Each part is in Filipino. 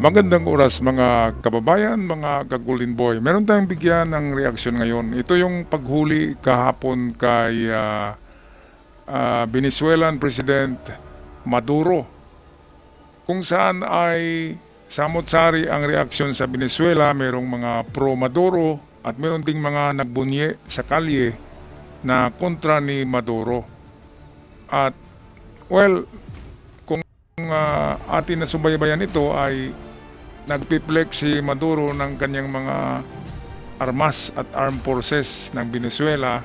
Magandang oras mga kababayan, mga kagulin boy. Meron tayong bigyan ng reaksyon ngayon. Ito yung paghuli kahapon kay Venezuelan President Maduro. Kung saan ay samot-sari ang reaksyon sa Venezuela. Merong mga pro-Maduro at meron ding mga nagbunye sa kalye na kontra ni Maduro. At well, kung atin na subaybayan ito ay nagpiplex si Maduro ng kanyang mga armas at armed forces ng Venezuela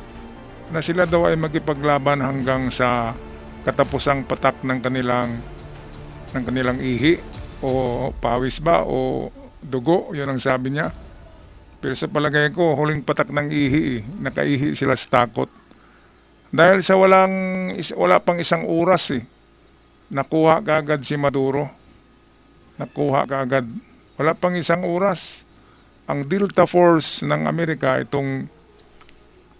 na sila daw ay magipaglaban hanggang sa katapusang patak ng kanilang ihi o pawis ba o dugo, yun ang sabi niya. Pero sa palagay ko, huling patak ng ihi, nakaihi sila sa takot. Dahil sa wala pang isang oras nakuha kaagad si Maduro. Nakuha kaagad. Wala pang isang oras. Ang Delta Force ng Amerika, itong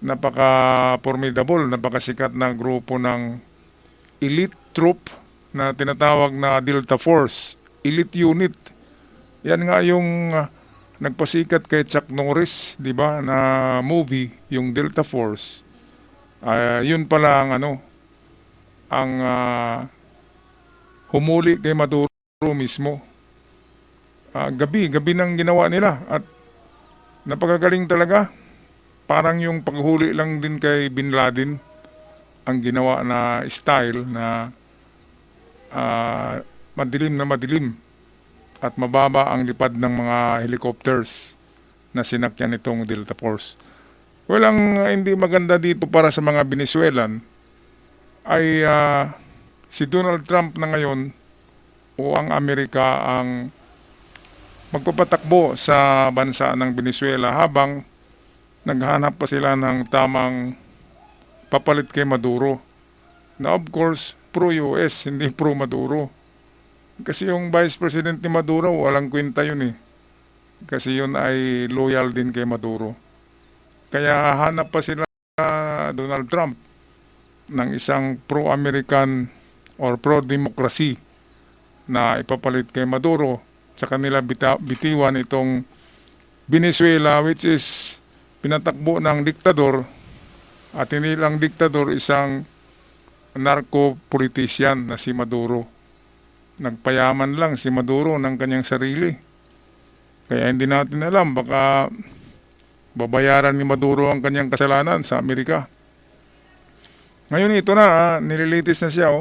napaka-formidable, napakasikat na grupo ng elite troop na tinatawag na Delta Force, elite unit. Yan nga yung nagpasikat kay Chuck Norris, di ba, na movie, yung Delta Force. Yun pala ang humuli kay Maduro mismo. Gabi nang ginawa nila at napakagaling talaga. Parang yung paghuli lang din kay Bin Laden ang ginawa na style na madilim at mababa ang lipad ng mga helicopters na sinakyan nitong Delta Force. Walang hindi maganda dito para sa mga Venezuelan ay si Donald Trump na ngayon o ang Amerika ang magpapatakbo sa bansa ng Venezuela habang naghanap pa sila ng tamang papalit kay Maduro na of course pro-US, hindi pro-Maduro. Kasi yung Vice President ni Maduro, walang kwenta yun kasi yun ay loyal din kay Maduro. Kaya hanap pa sila Donald Trump ng isang pro-American or pro-democracy na ipapalit kay Maduro sa kanila bitiwan itong Venezuela, which is pinatakbo ng diktador at hindi lang diktador, isang narco-politician na si Maduro. Nagpayaman lang si Maduro ng kanyang sarili. Kaya hindi natin alam, baka babayaran ni Maduro ang kanyang kasalanan sa Amerika. Ngayon ito na, nililitis na siya.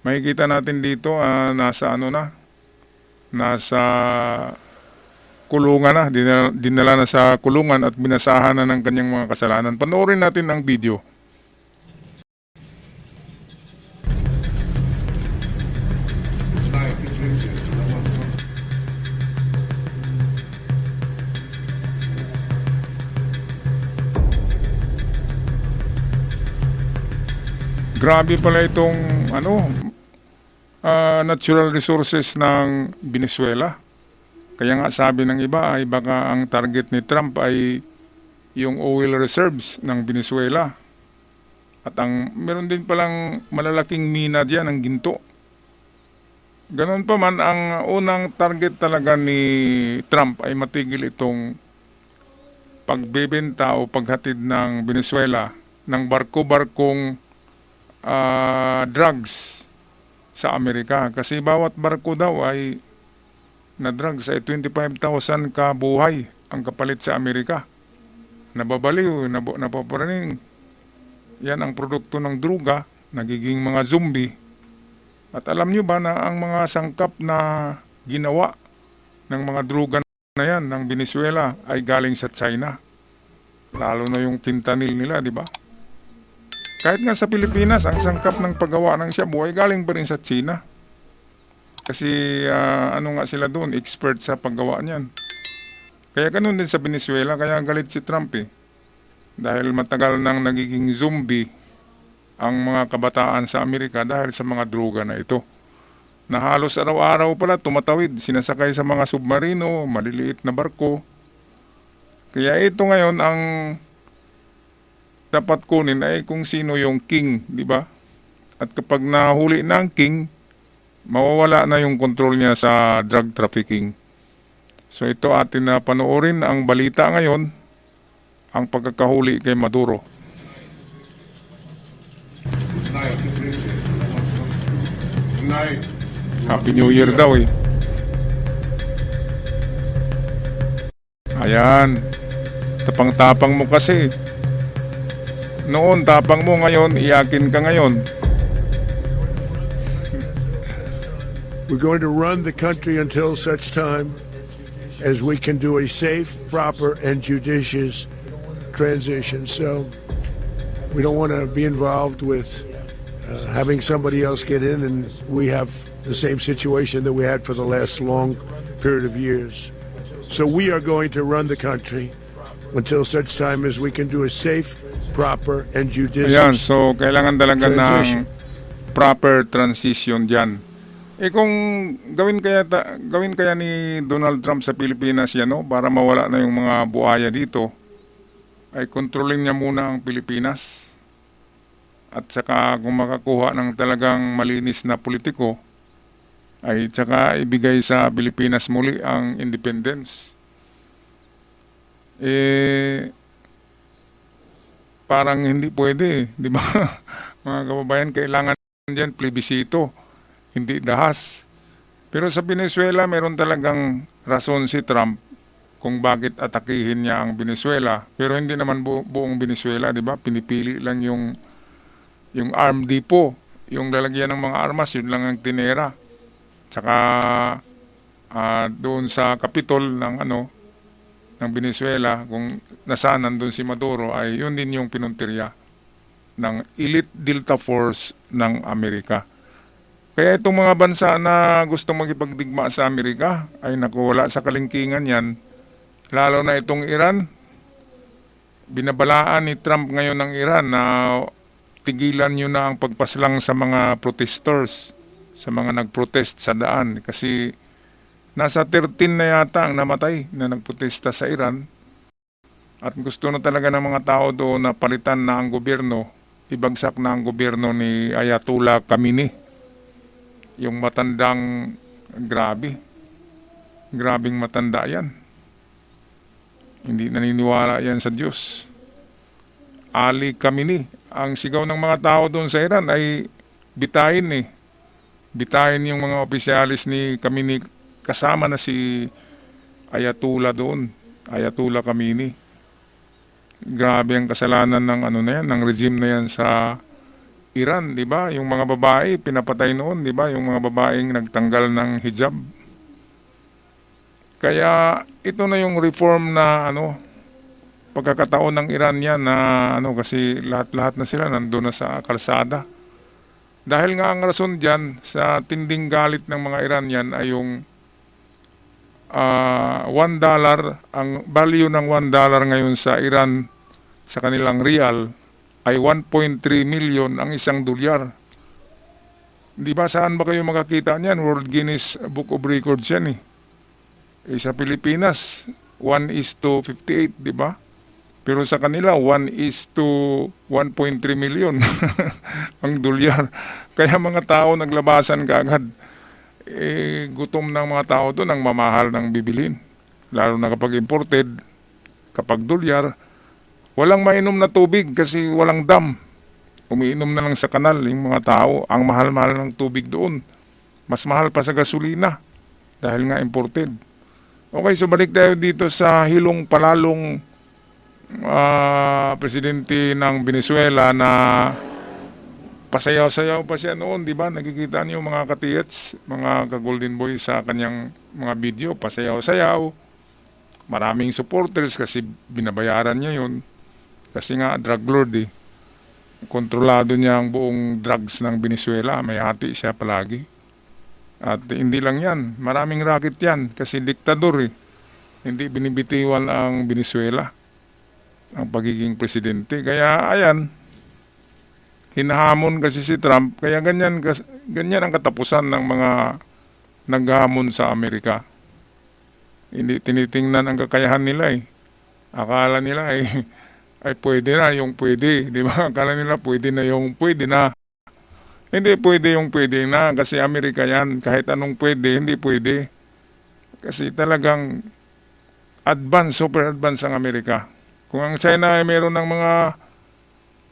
Makikita natin dito, nasa kulungan na, dinala na sa kulungan at binasahan na ng kanyang mga kasalanan. Panoorin natin ang video. Grabe pala itong natural resources ng Venezuela. Kaya nga sabi ng iba ay baka ang target ni Trump ay yung oil reserves ng Venezuela. At meron din palang malalaking mina diyan ng ginto. Ganon pa man, ang unang target talaga ni Trump ay matigil itong pagbebenta o paghatid ng Venezuela ng barko-barkong drugs sa Amerika. Kasi bawat barko daw ay na drugs ay 25,000 kabuhay ang kapalit sa Amerika. Nababaliw, napaparaning. Yan ang produkto ng druga, nagiging mga zombie. At alam nyo ba na ang mga sangkap na ginawa ng mga druga na yan ng Venezuela ay galing sa China. Lalo na yung fentanyl nila, di ba? Kahit nga sa Pilipinas, ang sangkap ng paggawa ng shabu ay galing pa rin sa China. Kasi nga sila doon, expert sa paggawa niyan. Kaya ganun din sa Venezuela, kaya galit si Trump Dahil matagal nang nagiging zombie ang mga kabataan sa Amerika dahil sa mga droga na ito. Na halos araw-araw pala tumatawid, sinasakay sa mga submarino, maliliit na barko. Kaya ito ngayon ang dapat kunin ay kung sino yung king, di ba? At kapag nahuli na ang king, mawawala na yung control niya sa drug trafficking. So ito atin na panoorin ang balita ngayon, ang pagkakahuli kay Maduro. Happy New Year daw eh. Ayan. Tapang-tapang mo kasi. Noon tapang mo, ngayon iyakin ka ngayon. We're going to run the country until such time as we can do a safe, proper, and judicious transition. So we don't want to be involved with having somebody else get in, and we have the same situation that we had for the last long period of years. So we are going to run the country until such time as we can do a safe, proper, and Ayan, judicious. so kailangan talaga ng Transition. proper transition diyan. Eh kung gawin kaya ni Donald Trump sa Pilipinas yan, no, para mawala na yung mga buhaya dito, ay kontrolin niya muna ang Pilipinas. At saka kung makakuha ng talagang malinis na politiko, ay saka ibigay sa Pilipinas muli ang independence. Eh, parang hindi pwede, di ba? Mga kababayan, kailangan diyan plebisito, hindi dahas. Pero sa Venezuela, meron talagang rason si Trump kung bakit atakihin niya ang Venezuela. Pero hindi naman buong Venezuela, di ba? Pinipili lang yung arm depot, yung lalagyan ng mga armas, yun lang ang tinera. Tsaka doon sa Capitol ng Venezuela, kung nasaan nandun si Maduro, ay yun din yung pinuntirya ng Elite Delta Force ng Amerika. Kaya itong mga bansa na gustong magipagdigma sa Amerika ay nakuwala sa kalingkingan yan. Lalo na itong Iran. Binabalaan ni Trump ngayon ng Iran na tigilan nyo na ang pagpaslang sa mga protesters, sa mga nagprotest sa daan. Kasi nasa 13 na yata ang namatay na nagprotesta sa Iran. At gusto na talaga ng mga tao doon na palitan na ang gobyerno, ibagsak na ang gobyerno ni Ayatollah Khamenei. Yung matandang grabing matanda yan. Hindi naniniwala yan sa Diyos. Ali Khamenei, ang sigaw ng mga tao doon sa Iran ay bitayin Bitayin yung mga opisyalis ni Khamenei, kasama na si Ayatollah doon, Ayatollah Khamenei. Grabe ang kasalanan ng ng regime na yan sa Iran, di ba? Yung mga babae pinapatay noon, di ba? Yung mga babaeng nagtanggal ng hijab. Kaya ito na yung reform na pagkakataon ng Iran yan na kasi lahat-lahat na sila nandun na sa kalsada. Dahil nga ang rason dyan sa tinding galit ng mga Iranian ay yung $1, ang value ng $1 ngayon sa Iran sa kanilang real ay 1.3 million ang isang dolyar. Di ba saan ba kayo makakita niyan? World Guinness Book of Records yan eh. Sa Pilipinas, 1:58, di ba? Pero sa kanila, 1:1.3 million ang dolyar. Kaya mga tao naglabasan kaagad. Gutom ng mga tao doon ang mamahal ng bibilhin. Lalo na kapag imported, kapag dolyar, walang mainom na tubig kasi walang dam. Umiinom na lang sa kanal yung mga tao. Ang mahal-mahal ng tubig doon. Mas mahal pa sa gasolina dahil nga imported. Okay, so balik tayo dito sa hilong palalong presidente ng Venezuela na pasayaw-sayaw pa siya noon, di ba? Nakikita niyo mga katiyets, mga ka-Golden Boy sa kanyang mga video, pasayaw-sayaw. Maraming supporters kasi binabayaran niya yun. Kasi nga drug lord eh. Kontrolado niya ang buong drugs ng Venezuela, may hati siya palagi. At hindi lang yan, maraming racket yan kasi diktador eh. Hindi binibitiwan ang Venezuela, ang pagiging presidente. Kaya ayan, hinahamon kasi si Trump, kaya ganyan ang katapusan ng mga naghamon sa Amerika. Hindi tinitingnan ang kakayahan nila eh. Akala nila ay pwede na yung pwede, di ba? Akala nila pwede na yung pwede na. Hindi pwede yung pwede na kasi Amerika yan. Kahit anong pwede, hindi pwede. Kasi talagang advance, super advance ang Amerika. Kung ang China ay meron ng mga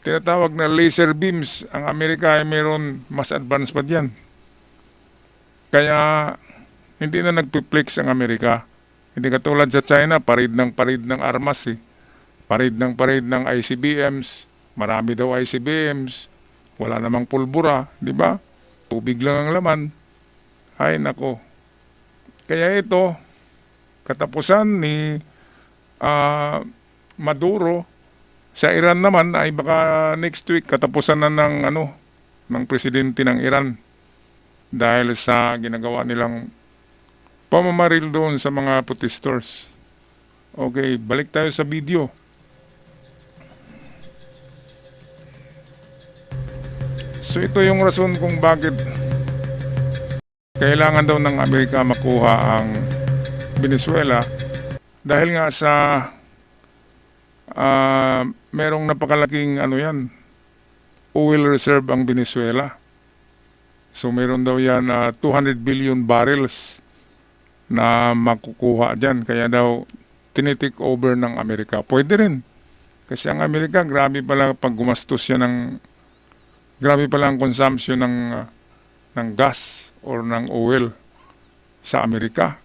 tinatawag na laser beams, ang Amerika ay meron mas advance pa diyan. Kaya hindi na nagpiplex ang Amerika. Hindi katulad sa China, parid ng armas eh. Parid ng ICBMs, marami daw ICBMs, wala namang pulbura, di ba? Tubig lang ang laman. Ay nako. Kaya ito, katapusan ni Maduro sa Iran naman ay baka next week katapusan na ng presidente ng Iran dahil sa ginagawa nilang pamamaril doon sa mga protesters. Okay, balik tayo sa video. So ito yung rason kung bakit kailangan daw ng Amerika makuha ang Venezuela dahil nga sa merong napakalaking oil reserve ang Venezuela. So meron daw yan 200 billion barrels na makukuha dyan. Kaya daw tinitik over ng Amerika. Pwede rin. Kasi ang Amerika, grabe pala pag gumastos siya grabe pala ang consumption ng gas or ng oil sa Amerika.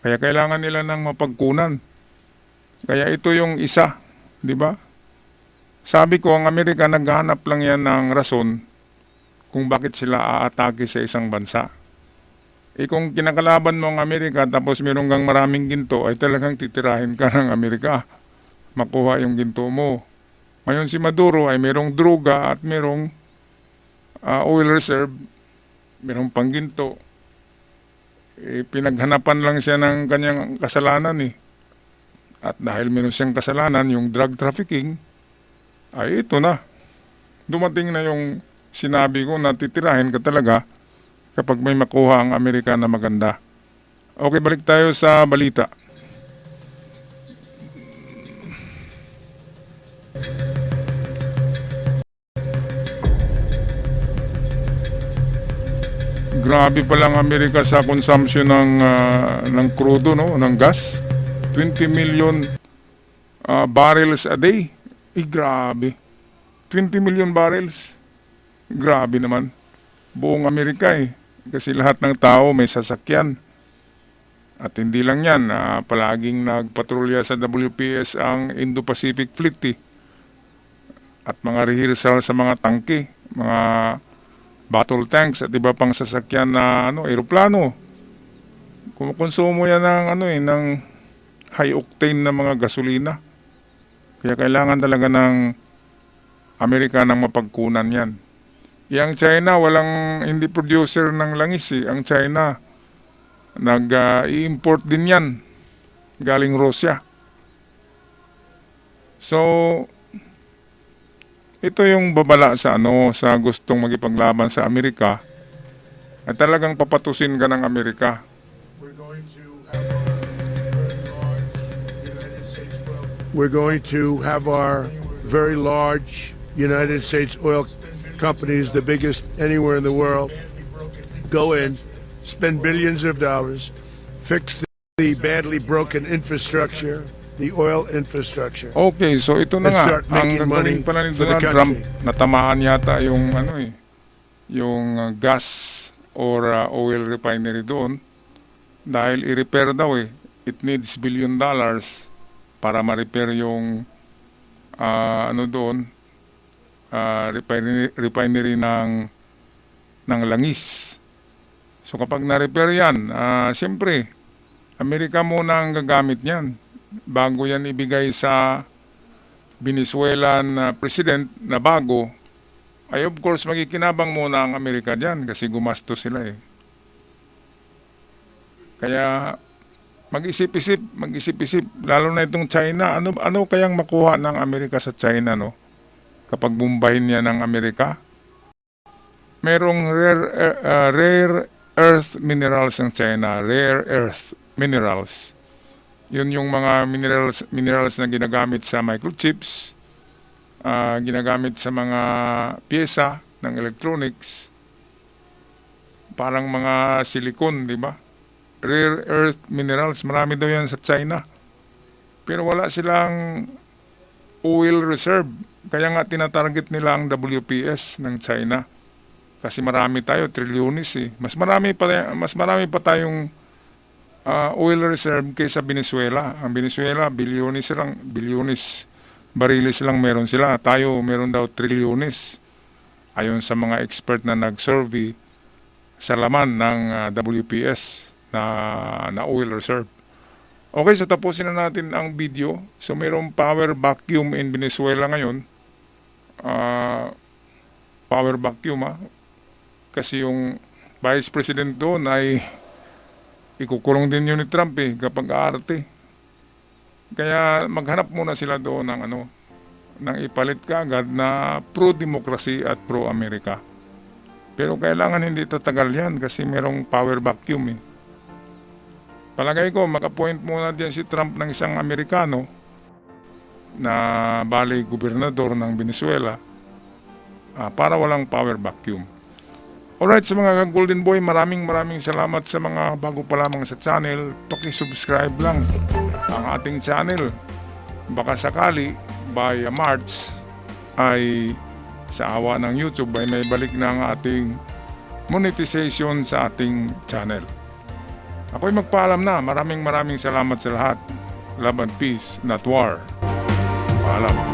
Kaya kailangan nila ng mapagkunan. Kaya ito yung isa, di ba? Sabi ko, ang Amerika naghahanap lang yan ng rason kung bakit sila aatake sa isang bansa. Kung kinakalaban mo ang Amerika tapos meron kang maraming ginto, ay talagang titirahin ka ng Amerika. Makuha yung ginto mo. Ngayon si Maduro ay merong droga at merong oil reserve, merong pangginto. Pinaghanapan lang siya ng kanyang kasalanan eh. At dahil meron siyang kasalanan, yung drug trafficking, ay ito na. Dumating na yung sinabi ko na titirahin ka talaga kapag may makuha ang Amerika na maganda. Okay, balik tayo sa balita. Grabe pa lang Amerika sa consumption ng crudo, no, ng gas. 20 million barrels a day. Grabe. 20 million barrels. Grabe naman. Buong Amerika eh. Kasi lahat ng tao may sasakyan. At hindi lang yan. Palaging nagpatrolya sa WPS ang Indo-Pacific Fleet eh. At mga rehearsal sa mga tangke. Mga battle tanks at iba pang sasakyan na eroplano. Kumukonsumo yan ng high octane na mga gasolina. Kaya kailangan talaga ng Amerika ng mapagkunan yan. Yang China hindi producer ng langis eh. Ang China nag-i-import din yan galing Russia. So ito yung babala sa sa gustong magipaglaban sa Amerika at talagang papatusin ka ng Amerika. We're going to have our very large United States oil companies, the biggest anywhere in the world, go in, spend billions of dollars, fix the badly broken infrastructure, the oil infrastructure. Okay, so ito na And nga start ang making money gagawin pala ni for the Donald Trump. country. Natamaan yata yung gas or oil refinery doon dahil i-repair daw eh. It needs $1 billion para ma-repair yung refinery ng langis. So kapag na-repair yan, siyempre Amerika muna ang gagamit niyan bago yan ibigay sa Venezuelan president na bago. Ay of course magikinabang muna ang Amerika diyan kasi gumastos sila eh. Kaya mag-isip-isip lalo na itong China. Ano kayang makuha ng Amerika sa China, no? Kapag bumbahin niya ng Amerika. Merong rare earth minerals ng China, rare earth minerals. Yun yung mga minerals na ginagamit sa microchips, ginagamit sa mga pyesa ng electronics. parang mga silicon, di ba? Rare earth minerals, marami daw yan sa China. Pero wala silang oil reserve. Kaya nga tinatarget nila ang WPS ng China. Kasi marami tayo, trilyonis eh. Mas marami pa tayong oil reserve kaysa Venezuela. Ang Venezuela, bilyonis bariles lang meron sila. Tayo, meron daw trilyonis. Ayon sa mga expert na nag-survey sa laman ng WPS na oil reserve. Okay, so tapusin na natin ang video. So mayroong power vacuum in Venezuela ngayon. Power vacuum kasi yung Vice President doon ay ikukulong din yun ni Trump kapag aarte. Kaya maghanap muna sila doon ng ng ipalit kaagad na pro-democracy at pro-America. Pero kailangan hindi tatagal yan kasi merong power vacuum Palagay ko mag-appoint muna din si Trump ng isang Amerikano na bali gobernador ng Venezuela para walang power vacuum. Alright, sa mga Golden Boy, maraming salamat sa mga bago pa lamang sa channel. Paki-subscribe lang ang ating channel. Baka sakali, by March, ay sa awa ng YouTube ay may balik na ang ating monetization sa ating channel. Ako'y magpaalam na. Maraming salamat sa lahat. Love and peace, not war. Paalam.